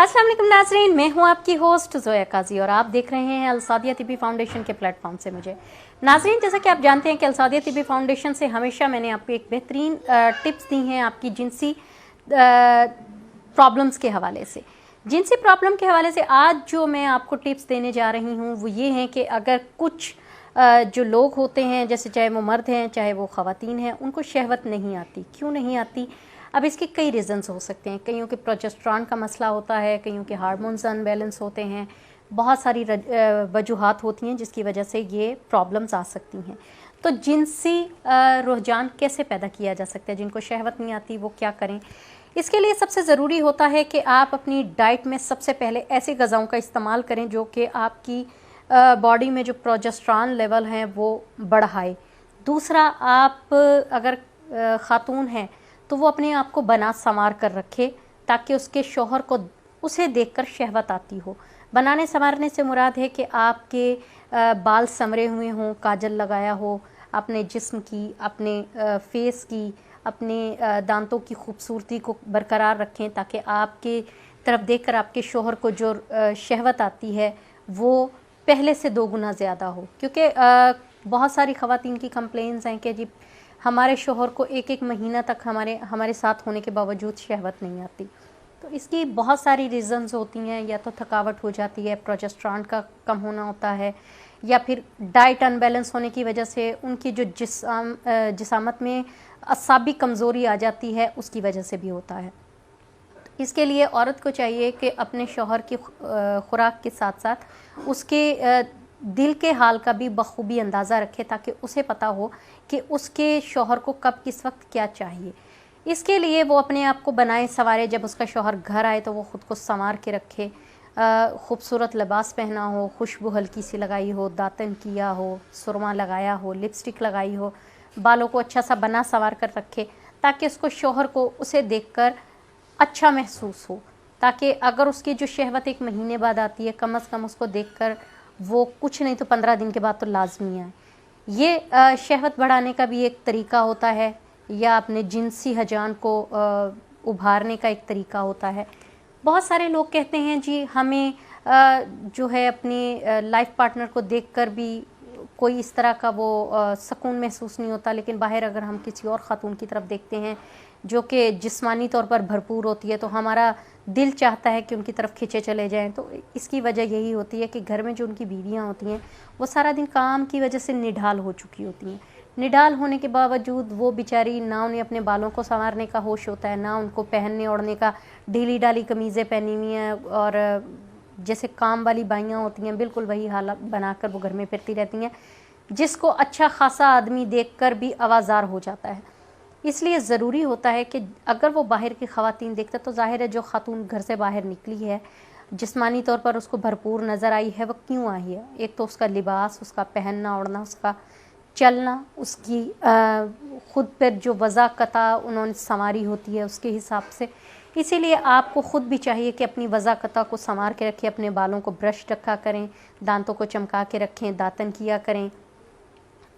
अस्सलाम वालेकुम नाज़रीन, मैं हूं आपकी होस्ट ज़ोया काजी और आप देख रहे हैं अलसादिया तिब्बी फाउंडेशन के प्लेटफॉर्म से मुझे। नाज़रीन, जैसा कि आप जानते हैं कि अलसादिया तिब्बी फाउंडेशन से हमेशा मैंने आपको एक बेहतरीन टिप्स दी हैं आपकी जिनसी प्रॉब्लम्स के हवाले से। जिनसी प्रॉब्लम के हवाले से आज जो मैं आपको टिप्स देने जा रही हूँ वो ये हैं कि अगर कुछ जो लोग होते हैं, जैसे चाहे वो मर्द हैं चाहे वो ख़वातीन हैं, उनको शहवत नहीं आती। क्यों नहीं आती? अब इसके कई रीज़न्स हो सकते हैं। कईयों के प्रोजेस्टेरॉन का मसला होता है, कईयों के हार्मोन्स अनबैलेंस होते हैं, बहुत सारी वजूहात होती हैं जिसकी वजह से ये प्रॉब्लम्स आ सकती हैं। तो जिनसी रुझान कैसे पैदा किया जा सकता है? जिनको शहवत नहीं आती वो क्या करें? इसके लिए सबसे ज़रूरी होता है कि आप अपनी डाइट में सबसे पहले ऐसे ग़िज़ाओं का इस्तेमाल करें जो कि आपकी बॉडी में जो प्रोजेस्टेरॉन लेवल हैं वो बढ़ाए। दूसरा, आप अगर ख़ातून हैं तो वो अपने आप को बना संवार कर रखे ताकि उसके शौहर को उसे देखकर शहवत आती हो। बनाने संवारने से मुराद है कि आपके बाल संवरे हुए हों, काजल लगाया हो, अपने जिस्म की, अपने फेस की, अपने दांतों की खूबसूरती को बरकरार रखें ताकि आपके तरफ देखकर आपके शौहर को जो शहवत आती है वो पहले से 2 गुना ज़्यादा हो। क्योंकि बहुत सारी ख़वातीन की कंप्लेंट्स हैं कि जी हमारे शौहर को एक महीना तक हमारे साथ होने के बावजूद शहवत नहीं आती। तो इसकी बहुत सारी रीज़न्स होती हैं। या तो थकावट हो जाती है, प्रोजेस्टेरॉन का कम होना होता है, या फिर डाइट अनबैलेंस होने की वजह से उनकी जो जिसामत में असाबी कमज़ोरी आ जाती है, उसकी वजह से भी होता है। इसके लिए औरत को चाहिए कि अपने शौहर की खुराक के साथ साथ उसके दिल के हाल का भी बखूबी अंदाज़ा रखे ताकि उसे पता हो कि उसके शौहर को कब किस वक्त क्या चाहिए। इसके लिए वो अपने आप को बनाए संवारे, जब उसका शौहर घर आए तो वो ख़ुद को संवार के रखे, खूबसूरत लिबास पहना हो, खुशबू हल्की सी लगाई हो, दातन किया हो, सुरमा लगाया हो, लिपस्टिक लगाई हो, बालों को अच्छा सा बना संवार कर रखे ताकि उसको शौहर को उसे देखकर अच्छा महसूस हो। ताकि अगर उसकी जो शहवत 1 महीने बाद आती है, कम अज़ कम उसको देखकर वो कुछ नहीं तो 15 दिन के बाद तो लाजमी आए। ये शहवत बढ़ाने का भी एक तरीका होता है, या अपने जिनसी हजान को उभारने का एक तरीका होता है। बहुत सारे लोग कहते हैं जी हमें जो है अपनी लाइफ पार्टनर को देखकर भी कोई इस तरह का वो सुकून महसूस नहीं होता, लेकिन बाहर अगर हम किसी और ख़ातून की तरफ देखते हैं जो कि जिस्मानी तौर पर भरपूर होती है तो हमारा दिल चाहता है कि उनकी तरफ खिंचे चले जाएं। तो इसकी वजह यही होती है कि घर में जो उनकी बीवियां होती हैं वो सारा दिन काम की वजह से निढाल हो चुकी होती हैं। निढाल होने के बावजूद वो बेचारी, ना उन्हें अपने बालों को संवारने का होश होता है, ना उनको पहनने ओढ़ने का, ढीली ढाली कमीज़ें पहनी हुई हैं और जैसे काम वाली बाइयाँ होती हैं बिल्कुल वही हालत बनाकर वो घर में फिरती रहती हैं, जिसको अच्छा खासा आदमी देखकर भी आवाज़ार हो जाता है। इसलिए ज़रूरी होता है कि अगर वो बाहर की ख़वातीन देखता तो ज़ाहिर है जो ख़ातून घर से बाहर निकली है, जिस्मानी तौर पर उसको भरपूर नज़र आई है, वो क्यों आई है? एक तो उसका लिबास, उसका पहनना ओढ़ना, उसका चलना, उसकी ख़ुद पर जो वज़ाक़ता उन्होंने संवारी होती है उसके हिसाब से। इसीलिए आपको ख़ुद भी चाहिए कि अपनी वज़ाक़ता को संवार के रखें, अपने बालों को ब्रश रखा करें, दांतों को चमका के रखें, दातन किया करें,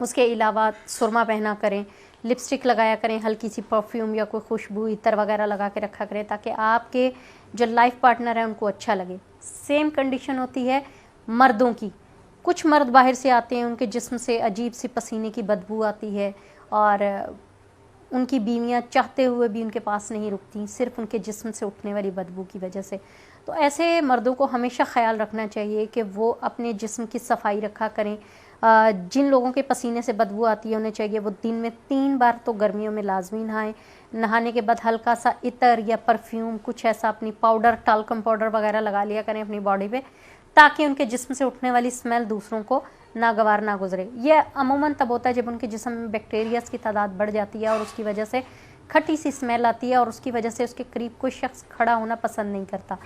उसके अलावा सुरमा पहना करें, लिपस्टिक लगाया करें, हल्की सी परफ्यूम या कोई खुशबू इतर वगैरह लगा के रखा करें ताकि आपके जो लाइफ पार्टनर है उनको अच्छा लगे। सेम कंडीशन होती है मर्दों की। कुछ मर्द बाहर से आते हैं, उनके जिस्म से अजीब सी पसीने की बदबू आती है और उनकी बीवियां चाहते हुए भी उनके पास नहीं रुकती, सिर्फ उनके जिस्म से उठने वाली बदबू की वजह से। तो ऐसे मर्दों को हमेशा ख्याल रखना चाहिए कि वो अपने जिस्म की सफाई रखा करें। जिन लोगों के पसीने से बदबू आती है उन्हें चाहिए वो दिन में 3 बार तो गर्मियों में लाजमी नहाएं। नहाने के बाद हल्का सा इतर या परफ्यूम, कुछ ऐसा अपनी पाउडर, टाल्कम पाउडर वगैरह लगा लिया करें अपनी बॉडी पे ताकि उनके जिस्म से उठने वाली स्मेल दूसरों को नागवार ना गुजरे। यह अमूमन तब होता है जब उनके जिस्म में बैक्टीरियाज की तादाद बढ़ जाती है और उसकी वजह से खट्टी सी स्मेल आती है और उसकी वजह से उसके करीब कोई शख्स खड़ा होना पसंद नहीं करता।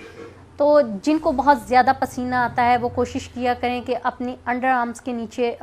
तो जिनको बहुत ज़्यादा पसीना आता है वो कोशिश किया करें कि अपनी अंडर आर्म्स के नीचे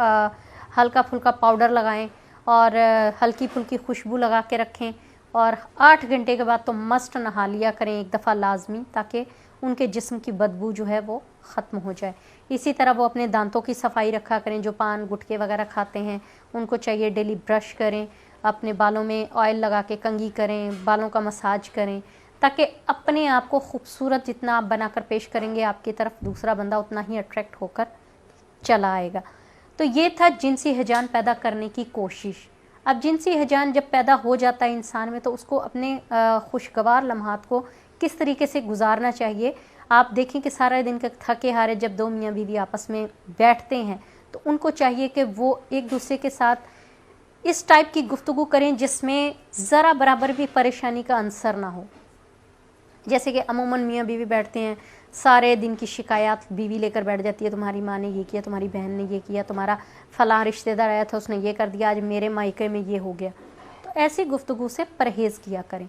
हल्का फुल्का पाउडर लगाएं और हल्की फुल्की खुशबू लगा के रखें और 8 घंटे के बाद तो मस्ट नहा लिया करें एक दफ़ा लाजमी, ताकि उनके जिस्म की बदबू जो है वो ख़त्म हो जाए। इसी तरह वो अपने दांतों की सफाई रखा करें। जो पान गुटके वगैरह खाते हैं उनको चाहिए डेली ब्रश करें, अपने बालों में ऑयल लगा के कंघी करें, बालों का मसाज करें ताकि अपने आप को खूबसूरत जितना आप बनाकर पेश करेंगे, आपकी तरफ दूसरा बंदा उतना ही अट्रैक्ट होकर चला आएगा। तो ये था जिनसी हिजान पैदा करने की कोशिश। अब जिनसी हिजान जब पैदा हो जाता है इंसान में, तो उसको अपने खुशगवार लम्हात को किस तरीके से गुजारना चाहिए। आप देखें कि सारा दिन के थके हारे जब दो मियाँ बीवी आपस में बैठते हैं, तो उनको चाहिए कि वो एक दूसरे के साथ इस टाइप की गुफ्तगू करें जिसमें ज़रा बराबर भी परेशानी का अंसर ना हो। जैसे कि अमूमन मियाँ बीवी बैठते हैं, सारे दिन की शिकायत बीवी लेकर बैठ जाती है, तुम्हारी माँ ने ये किया, तुम्हारी बहन ने ये किया, तुम्हारा फलां रिश्तेदार आया था उसने ये कर दिया, आज मेरे मायके में ये हो गया। तो ऐसी गुफ्तगू से परहेज़ किया करें।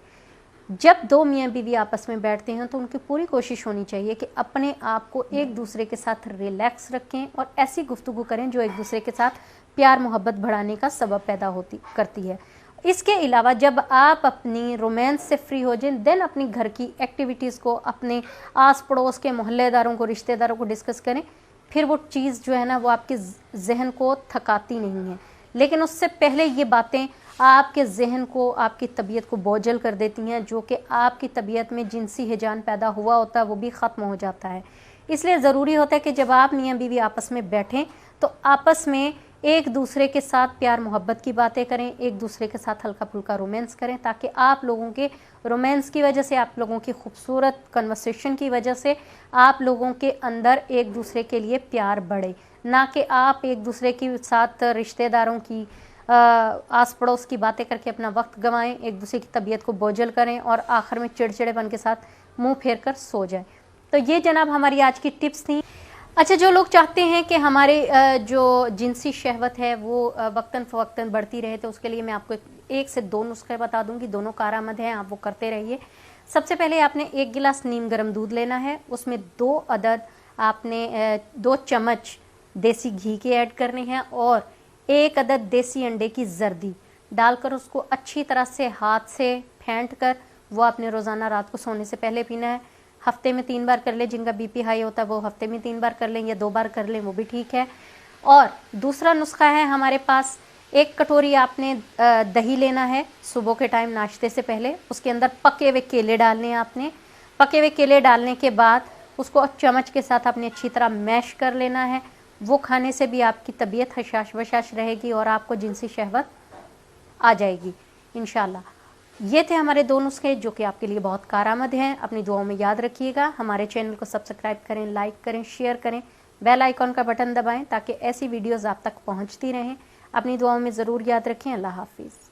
जब दो मियाँ बीवी आपस में बैठते हैं तो उनकी पूरी कोशिश होनी चाहिए कि अपने आप को एक दूसरे के साथ रिलैक्स रखें और ऐसी गुफ्तगू करें जो एक दूसरे के साथ प्यार मोहब्बत बढ़ाने का सबब पैदा करती है। इसके अलावा जब आप अपनी रोमांस से फ्री हो जाएं, देन अपनी घर की एक्टिविटीज़ को अपने आस पड़ोस के मोहल्लेदारों को, रिश्तेदारों को डिस्कस करें। फिर वो चीज़ जो है ना, वो आपके जहन को थकाती नहीं है, लेकिन उससे पहले ये बातें आपके जहन को, आपकी तबीयत को बोझल कर देती हैं, जो कि आपकी तबीयत में जिनसी हिजान पैदा हुआ होता है वो भी ख़त्म हो जाता है। इसलिए ज़रूरी होता है कि जब आप मियाँ बीवी आपस में बैठें तो आपस में एक दूसरे के साथ प्यार मोहब्बत की बातें करें, एक दूसरे के साथ हल्का फुल्का रोमांस करें, ताकि आप लोगों के रोमांस की वजह से, आप लोगों की खूबसूरत कन्वर्सेशन की वजह से आप लोगों के अंदर एक दूसरे के लिए प्यार बढ़े, ना कि आप एक दूसरे के साथ रिश्तेदारों की आस पड़ोस की बातें करके अपना वक्त गंवाएं, एक दूसरे की तबीयत को बोझल करें और आखिर में चिड़चिड़ेपन के साथ मुंह फेर कर सो जाएं। तो ये जनाब हमारी आज की टिप्स थी। अच्छा, जो लोग चाहते हैं कि हमारे जो जिनसी शहवत है वो वक्तन फ़वक्तन बढ़ती रहे, तो उसके लिए मैं आपको एक से दो नुस्खे बता दूंगी, दोनों कारआमद हैं, आप वो करते रहिए। सबसे पहले आपने 1 गिलास नीम गर्म दूध लेना है, उसमें 2 अदद आपने 2 चम्मच देसी घी के ऐड करने हैं और 1 अदद देसी अंडे की जर्दी डालकर उसको अच्छी तरह से हाथ से फेंट कर वो आपने रोज़ाना रात को सोने से पहले पीना है। हफ्ते में 3 बार कर ले, जिनका बीपी हाई होता है वो हफ्ते में 3 बार कर लें या 2 बार कर लें, वो भी ठीक है। और दूसरा नुस्खा है हमारे पास, 1 कटोरी आपने दही लेना है सुबह के टाइम नाश्ते से पहले, उसके अंदर पके हुए केले डालने हैं आपने। पके हुए केले डालने के बाद उसको चम्मच के साथ आपने अच्छी तरह मैश कर लेना है। वो खाने से भी आपकी तबीयत हशाश बशाश रहेगी और आपको जिनसी शहवत आ जाएगी इंशाल्लाह। ये थे हमारे 2 नुस्खे जो कि आपके लिए बहुत कारआमद हैं। अपनी दुआओं में याद रखिएगा। हमारे चैनल को सब्सक्राइब करें, लाइक करें, शेयर करें, बेल आइकॉन का बटन दबाएं ताकि ऐसी वीडियोस आप तक पहुंचती रहें। अपनी दुआओं में ज़रूर याद रखें। अल्लाह हाफिज़।